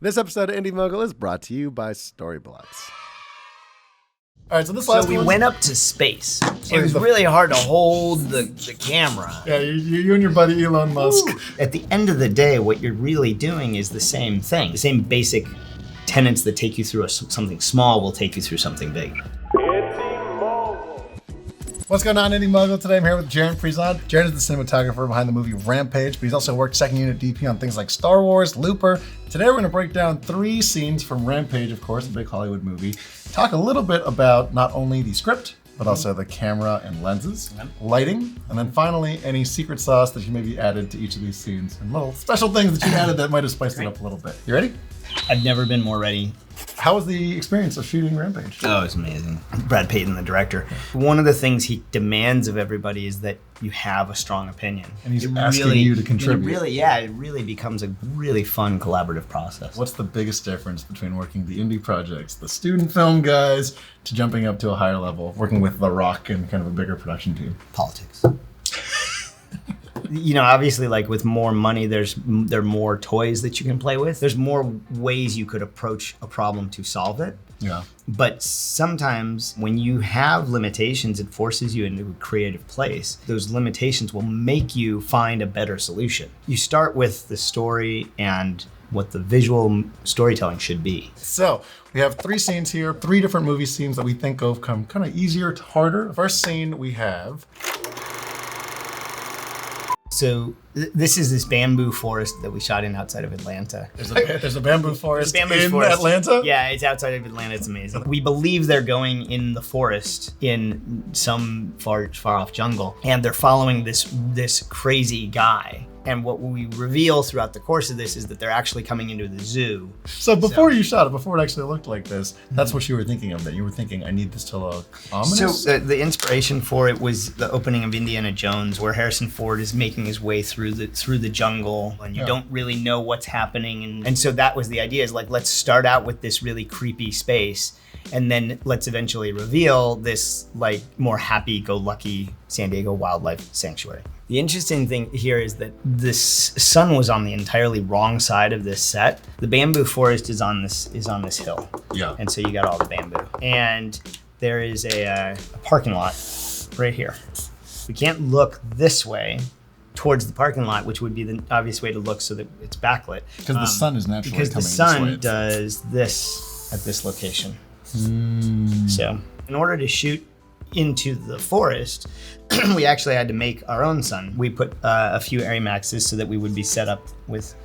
This episode of Indie Mogul is brought to you by Storyblocks. All right, so this last we went up to space. It was really hard to hold the camera. Yeah, you and your buddy Elon Musk. Ooh. At the end of the day, what you're really doing is the same thing. The same basic tenets that take you through something small will take you through something big. What's going on, Indie Mogul? Today I'm here with Jaron Present. Jaron is the cinematographer behind the movie Rampage, but he's also worked second unit DP on things like Star Wars, Looper. Today we're going to break down 3 scenes from Rampage, of course, a big Hollywood movie. Talk a little bit about not only the script, but also the camera and lenses, lighting, and then finally any secret sauce that you maybe added to each of these scenes and little special things that you added that might have spiced it up a little bit. You ready? I've never been more ready. How was the experience of shooting Rampage? Oh, it's amazing. Brad Payton, the director. One of the things he demands of everybody is that you have a strong opinion. And he's asking you to contribute. It really becomes a really fun collaborative process. What's the biggest difference between working the indie projects, the student film guys, to jumping up to a higher level, working with The Rock and kind of a bigger production team? Politics. You know, obviously, like with more money, there are more toys that you can play with. There's more ways you could approach a problem to solve it. Yeah. But sometimes when you have limitations, it forces you into a creative place. Those limitations will make you find a better solution. You start with the story and what the visual storytelling should be. So we have 3 scenes here, 3 different movie scenes that we think of come kind of easier to harder. First scene we have. So this is this bamboo forest that we shot in outside of Atlanta. There's a bamboo forest in Atlanta? Yeah, it's outside of Atlanta. It's amazing. We believe they're going in the forest in some far off jungle, and they're following this crazy guy. And what we reveal throughout the course of this is that they're actually coming into the zoo. So before you shot it, before it actually looked like this, that's what you were thinking of, that you were thinking, I need this to look ominous? So the inspiration for it was the opening of Indiana Jones, where Harrison Ford is making his way through the jungle, and you don't really know what's happening. And so that was the idea, is like, let's start out with this really creepy space, and then let's eventually reveal this like more happy-go-lucky San Diego wildlife sanctuary. The interesting thing here is that this sun was on the entirely wrong side of this set. The bamboo forest is on this hill. Yeah. And so you got all the bamboo. And there is a parking lot right here. We can't look this way towards the parking lot, which would be the obvious way to look so that it's backlit. Because the sun is naturally coming this way. Because the sun does this at this location. So in order to shoot into the forest, we actually had to make our own sun. We put a few Airy Maxes so that we would be set up with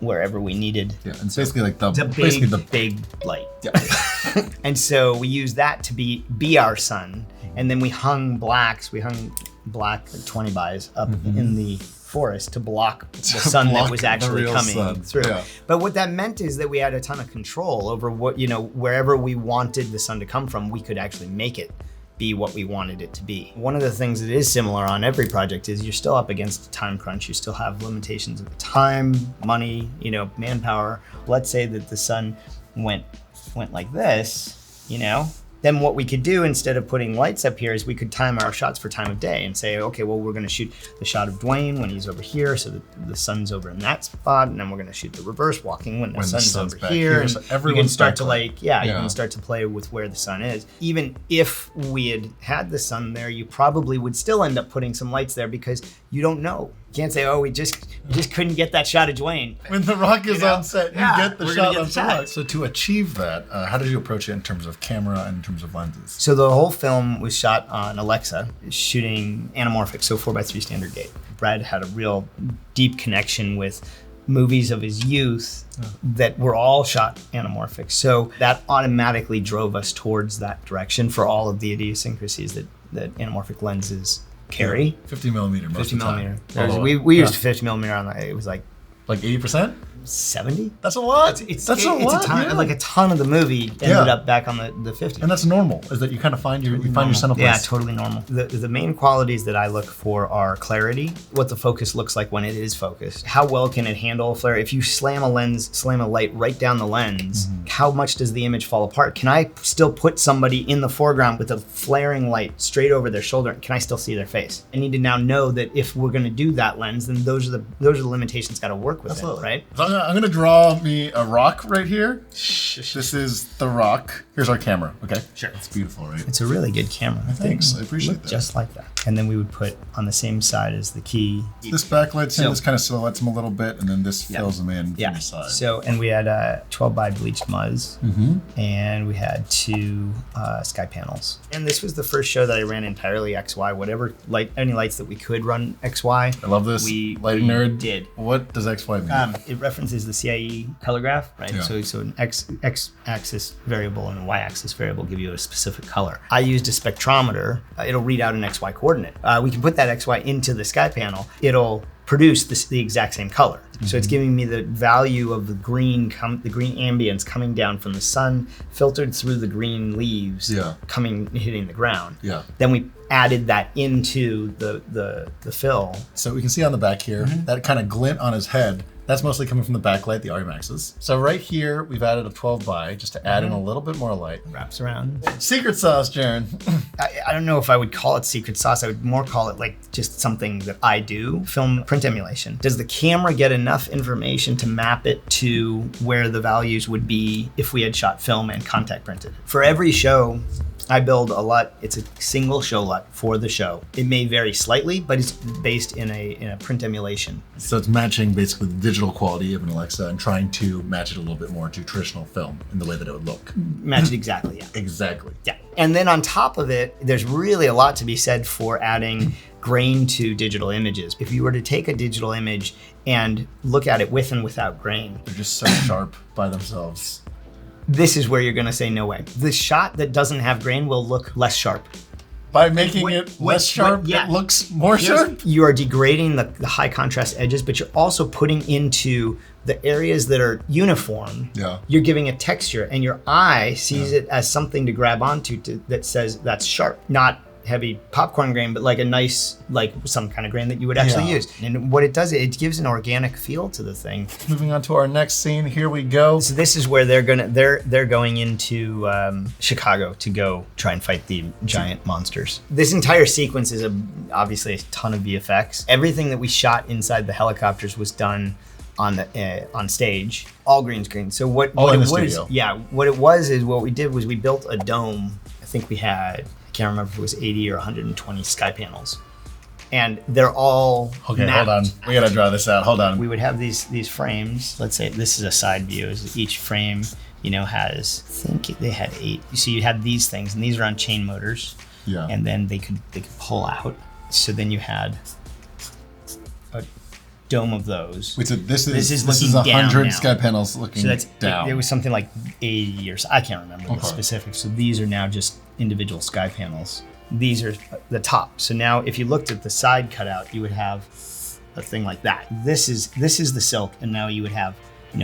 wherever we needed. Yeah, and it's basically like the big light. Yeah. And so we used that to be our sun, and then we hung blacks. We hung black like 20 bys up in the forest to block the sun that was actually coming through. Yeah. But what that meant is that we had a ton of control over what, wherever we wanted the sun to come from, we could actually make it be what we wanted it to be. One of the things that is similar on every project is you're still up against a time crunch. You still have limitations of time, money, manpower. Let's say that the sun went like this, then what we could do instead of putting lights up here is we could time our shots for time of day and say, okay, well, we're going to shoot the shot of Dwayne when he's over here, so that the sun's over in that spot, and then we're going to shoot the reverse walking when the sun's over here. So you can start to you can start to play with where the sun is. Even if we had the sun there, you probably would still end up putting some lights there because you don't know. You can't say, we just couldn't get that shot of Dwayne. When The Rock is on set, you get the shot of The Rock. So to achieve that, how did you approach it in terms of camera and in terms of lenses? So the whole film was shot on Alexa, shooting anamorphic, so 4:3 standard gate. Brad had a real deep connection with movies of his youth that were all shot anamorphic. So that automatically drove us towards that direction for all of the idiosyncrasies that anamorphic lenses carry. 50 millimeter most 50 of the time. millimeter. We used 50 millimeter on that. It was like 80%? 70? That's a lot. It's a lot. A ton, like a ton of the movie ended up back on the 50. And that's normal, is that you kind of find your center place. Yeah, totally normal. The main qualities that I look for are clarity, what the focus looks like when it is focused, how well can it handle flare. If you slam a light right down the lens, how much does the image fall apart? Can I still put somebody in the foreground with a flaring light straight over their shoulder? Can I still see their face? I need to now know that if we're going to do that lens, then those are the limitations got to work with. Absolutely. It, right? As long I'm gonna draw me a rock right here. This is the rock. Here's our camera, okay? Sure. It's beautiful, right? It's a really good camera. Thanks, I appreciate that. Just like that. And then we would put on the same side as the key. This backlights him, this kind of silhouettes him a little bit, and then this fills him in from Yeah. the side. So, and we had 12 by bleached muzz, and we had 2 Skypanels. And this was the first show that I ran entirely XY, whatever any lights that we could run XY. I love this. Lighting nerd. Did. What does XY mean? It references the CIE color graph, right? Yeah. So an X-axis variable and a Y-axis variable give you a specific color. I used a spectrometer. It'll read out an XY coordinate. We can put that XY into the sky panel. It'll produce the exact same color. So it's giving me the value of the green ambience coming down from the sun, filtered through the green leaves, hitting the ground. Yeah. Then we added that into the fill. So we can see on the back here, that kind of glint on his head, that's mostly coming from the backlight, the RMAXs. So right here, we've added a 12 by just to add in a little bit more light. Wraps around. Secret sauce, Jaron. I don't know if I would call it secret sauce. I would more call it like just something that I do. Film print emulation. Does the camera get enough information to map it to where the values would be if we had shot film and contact printed? For every show, I build a LUT. It's a single show LUT for the show. It may vary slightly, but it's based in a print emulation. So it's matching basically the digital quality of an Alexa and trying to match it a little bit more to traditional film in the way that it would look. Match it exactly, yeah. Exactly. Yeah. And then on top of it, there's really a lot to be said for adding grain to digital images. If you were to take a digital image and look at it with and without grain, They're just so sharp by themselves. this is where you're gonna say no way. The shot that doesn't have grain will look less sharp. By making it less sharp, yeah. it looks more sharp? You are degrading the high contrast edges, but you're also putting into the areas that are uniform. Yeah. You're giving a texture, and your eye sees it as something to grab onto that says that's sharp, not heavy popcorn grain, but like a nice, like some kind of grain that you would actually use. And what it does, it gives an organic feel to the thing. Moving on to our next scene, here we go. So this is where they're going into Chicago to go try and fight the giant monsters. This entire sequence is obviously a ton of VFX. Everything that we shot inside the helicopters was done on stage, all green screen. So what in the was? studio. Yeah, what we did was we built a dome. I think we had, I can't remember if it was 80 or 120 sky panels, and they're all Okay, mapped. hold on. We gotta draw this out. Hold on. We would have these frames. Let's say this is a side view. Each frame, has, I think they had 8. So you had these things, and these are on chain motors. Yeah. And then they could pull out. So then you had a dome of those. Wait, so this is looking down 100 now. sky panels looking So that's down. It was something like 80 or so. I can't remember the specifics. So these are now just individual sky panels. These are the top. So now if you looked at the side cutout, you would have a thing like that. This is the silk, and now you would have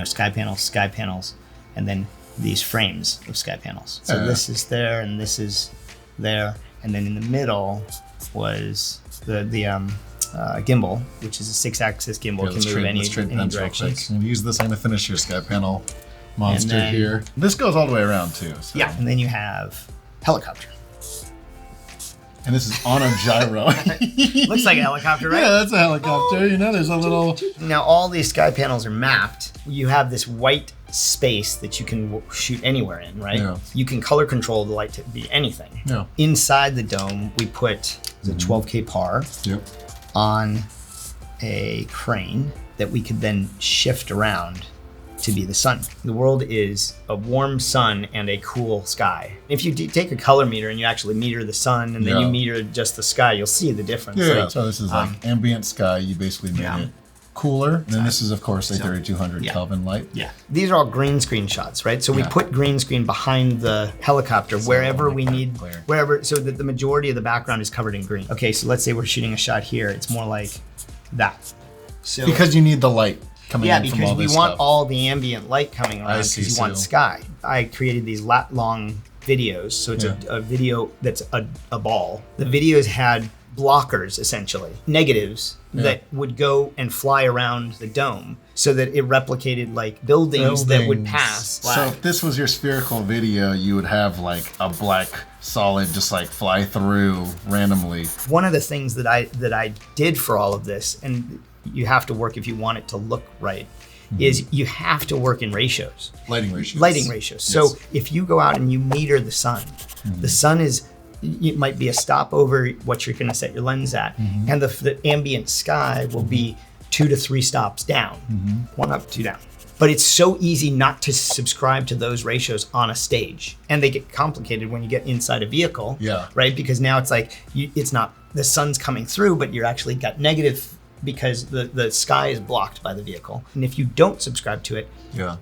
sky panels, and then these frames of sky panels. So this is there, and this is there, and then in the middle was the gimbal, which is a 6-axis gimbal. Let's can move any trade pens real quick. directions. I'm gonna use this. I'm gonna finish your sky panel monster then- here. This goes all the way around too. So. Yeah, and then you have helicopter. And this is on a gyro. Looks like a helicopter, right? Yeah, that's a helicopter. There's a little. Now all these sky panels are mapped. You have this white space that you can shoot anywhere in, right? Yeah. You can color control the light to be anything. Yeah. Inside the dome, we put the 12K par Yep. on a crane that we could then shift around to be the sun. The world is a warm sun and a cool sky. If you take a color meter and you actually meter the sun and then you meter just the sky, you'll see the difference. Yeah. Like, So this is like ambient sky. You basically made it cooler. And then this is of course a 3200 Kelvin light. Yeah. These are all green screen shots, right? So we put green screen behind the helicopter wherever we need, so that the majority of the background is covered in green. Okay, so let's say we're shooting a shot here. It's more like that. So Because you need the light coming in from all because we this want stuff. all the ambient light coming around see, because you want so- sky. I created these lat-long videos. So it's a video that's a ball. The videos had blockers, essentially, negatives that would go and fly around the dome so that it replicated like buildings that would pass. So if this was your spherical video, you would have like a black solid just like fly through randomly. One of the things that I did for all of this, and you have to work if you want it to look right, is you have to work in ratios. Lighting ratios. Lighting ratios. So if you go out and you meter the sun, the sun is, it might be a stop over what you're going to set your lens at, and the ambient sky will be 2 to 3 stops down, 1 up, 2 down. But it's so easy not to subscribe to those ratios on a stage, and they get complicated when you get inside a vehicle, right? Because now it's like it's not the sun's coming through, but you're actually got negative because the sky is blocked by the vehicle. And if you don't subscribe to it,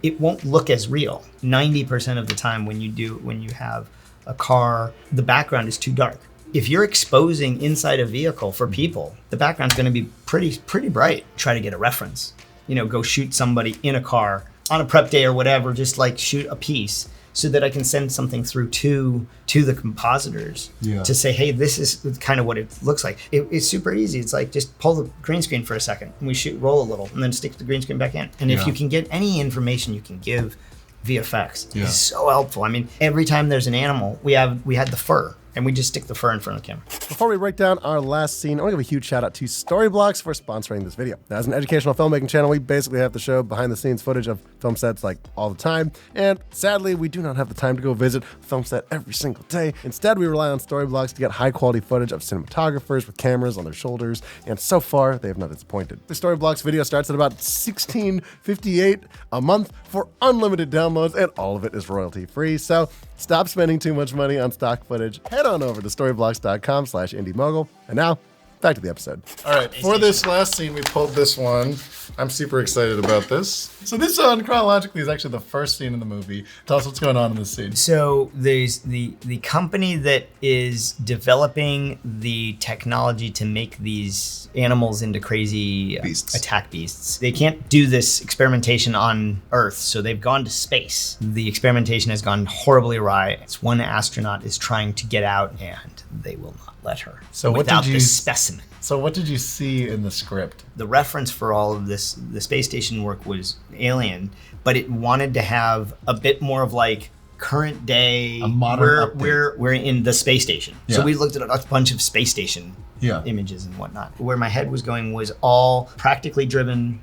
it won't look as real. 90% of the time when you have a car, the background is too dark. If you're exposing inside a vehicle for people, the background's going to be pretty bright. Try to get a reference. Go shoot somebody in a car on a prep day or whatever, just like shoot a piece so that I can send something through to the compositors to say, hey, this is kind of what it looks like. It's super easy. It's like just pull the green screen for a second and we roll a little and then stick the green screen back in. And if you can get any information you can give VFX, it's so helpful. I mean, every time there's an animal, we had the fur. And we just stick the fur in front of the camera. Before we break down our last scene, I want to give a huge shout out to Storyblocks for sponsoring this video. Now, as an educational filmmaking channel, we basically have to show behind the scenes footage of film sets like all the time. And sadly, we do not have the time to go visit a film set every single day. Instead, we rely on Storyblocks to get high quality footage of cinematographers with cameras on their shoulders. And so far, they have not disappointed. The Storyblocks video starts at about $16.58 a month for unlimited downloads, and all of it is royalty free. So stop spending too much money on stock footage. Head on over to storyblocks.com/IndieMogul. And now, back to the episode. All right, for this last scene, we pulled this one. I'm super excited about this. So this one, chronologically, is actually the first scene in the movie. Tell us what's going on in this scene. So there's the company that is developing the technology to make these animals into crazy attack beasts. They can't do this experimentation on Earth, so they've gone to space. The experimentation has gone horribly awry. It's one astronaut is trying to get out, and they will not let her. So without the specimen. So what did you see in the script? The reference for all of this, the space station work was Alien, but it wanted to have a bit more of like current day. A modern update. We're in the space station. So we looked at a bunch of space station images and whatnot. Where my head was going was all practically driven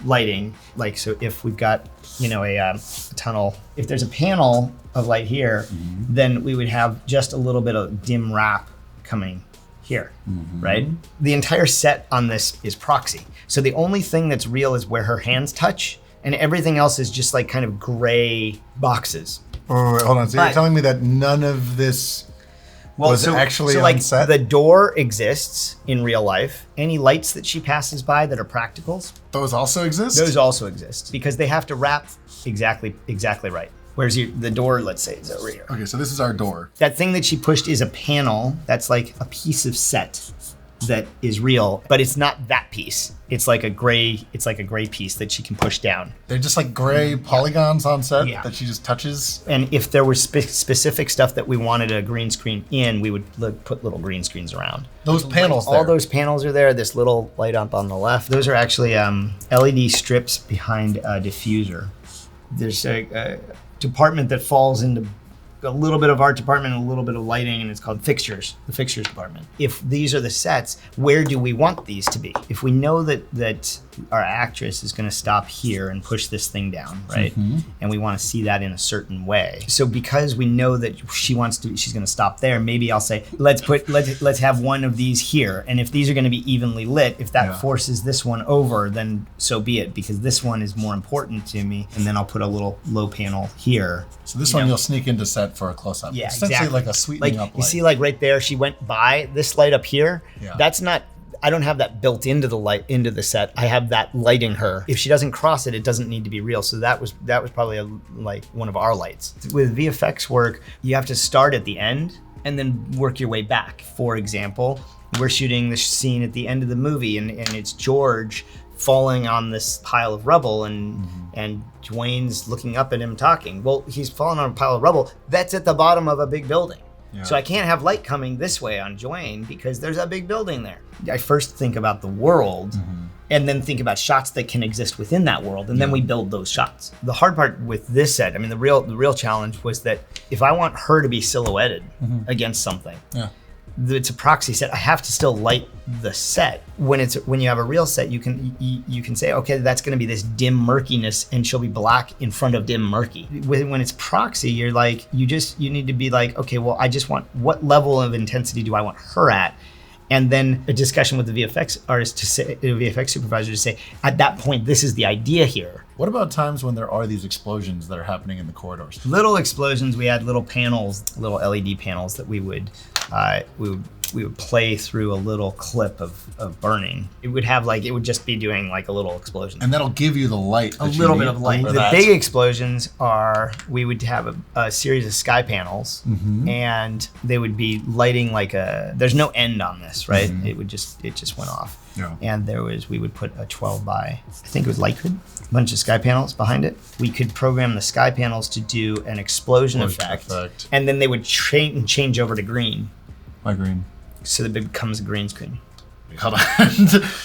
lighting. Like, so if we've got, a tunnel, if there's a panel of light here, then we would have just a little bit of dim wrap coming here, right? The entire set on this is proxy. So the only thing that's real is where her hands touch, and everything else is just like kind of gray boxes. Hold on. So you're telling me that none of this was actually on set? The door exists in real life. Any lights that she passes by that are practicals, those also exist? Those also exist because they have to wrap exactly right. Where's the door, let's say, is over here. Okay, so this is our door. That thing that she pushed is a panel. That's like a piece of set that is real, but it's not that piece. It's like a gray piece that she can push down. They're just like gray polygons on set that she just touches. And if there was specific stuff that we wanted a green screen in, we would put little green screens around. Those panels all those panels are there. This little light up on the left. Those are actually LED strips behind a diffuser. There's a department that falls into a little bit of art department and a little bit of lighting, and it's called fixtures, the fixtures department. If these are the sets, where do we want these to be? If we know that our actress is going to stop here and push this thing down, right? And we want to see that in a certain way. So because we know that she's going to stop there, maybe I'll say, let's have one of these here. And if these are going to be evenly lit, if that forces this one over, then so be it, because this one is more important to me. And then I'll put a little low panel here. So this one you'll sneak into set for a close-up. Yeah, essentially like a sweetening up light. You see, like right there, she went by this light up here. That's not. I don't have that built into the set. I have that lighting her. If she doesn't cross it, it doesn't need to be real. So that was probably like one of our lights. With VFX work, you have to start at the end and then work your way back. For example, we're shooting this scene at the end of the movie, and it's George falling on this pile of rubble, and Dwayne's looking up at him talking. Well, he's falling on a pile of rubble that's at the bottom of a big building. So I can't have light coming this way on Dwayne because there's a big building there. I first think about the world and then think about shots that can exist within that world, and then we build those shots. The hard part with this set, I mean, the real challenge was that if I want her to be silhouetted against something, it's a proxy set. I have to still light the set. When you have a real set, you can say, okay, that's going to be this dim murkiness, and she'll be black in front of dim murky. When it's proxy, you're like, you need to be like, okay, well, I just want, what level of intensity do I want her at? And then a discussion with the VFX artist to say, the VFX supervisor to say, at that point, this is the idea here. What about times when there are these explosions that are happening in the corridors? Little explosions. We had little panels, little LED panels that we would play through a little clip of burning. It would have like, it would just be doing like a little explosion. And that'll give you the light. A little bit of light. The big explosions are, we would have a series of sky panels, and they would be lighting like there's no end on this, right? It just went off. Yeah. And we would put a 12 by, I think it was light grid, a bunch of sky panels behind it. We could program the sky panels to do an explosion effect. And then they would change over to green. Why green? So that it becomes a green screen. Hold on.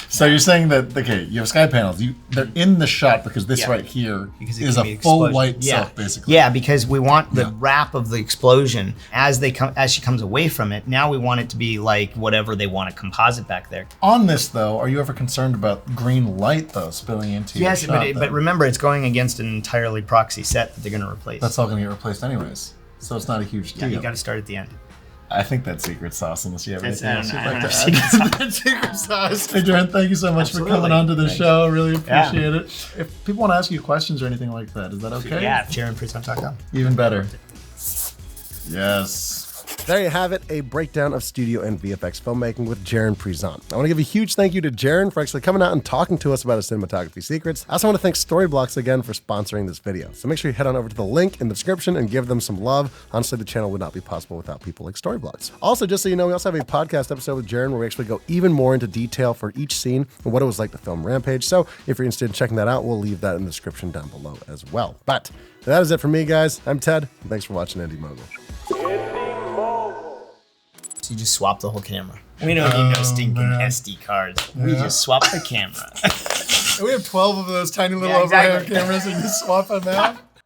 So you're saying that, okay, you have sky panels. They're in the shot because this right here is a full white silk, basically. Yeah, because we want the wrap of the explosion as she comes away from it. Now we want it to be like whatever they want to composite back there. On this though, are you ever concerned about green light though spilling into your shot? Yes, but remember, it's going against an entirely proxy set that they're going to replace. That's all going to get replaced anyways. So it's not a huge deal. Yeah, you got to start at the end. I think that's secret sauce, unless you have anything else you'd I like don't to know. add to that secret sauce. Hey, Jaron, thank you so much for coming on to the show. Really appreciate it. If people want to ask you questions or anything like that, is that okay? Yeah, JaronPresent.com. Even better. Yes. There you have it, a breakdown of studio and VFX filmmaking with Jaron Present. I want to give a huge thank you to Jaron for actually coming out and talking to us about his cinematography secrets. I also want to thank Storyblocks again for sponsoring this video. So make sure you head on over to the link in the description and give them some love. Honestly, the channel would not be possible without people like Storyblocks. Also, just so you know, we also have a podcast episode with Jaron where we actually go even more into detail for each scene and what it was like to film Rampage. So if you're interested in checking that out, we'll leave that in the description down below as well. But that is it for me, guys. I'm Ted, and thanks for watching Indie Mogul. So you just swap the whole camera. We don't need no stinking SD cards. We just swap the camera. We have 12 of those tiny little overhead cameras and just swap them out.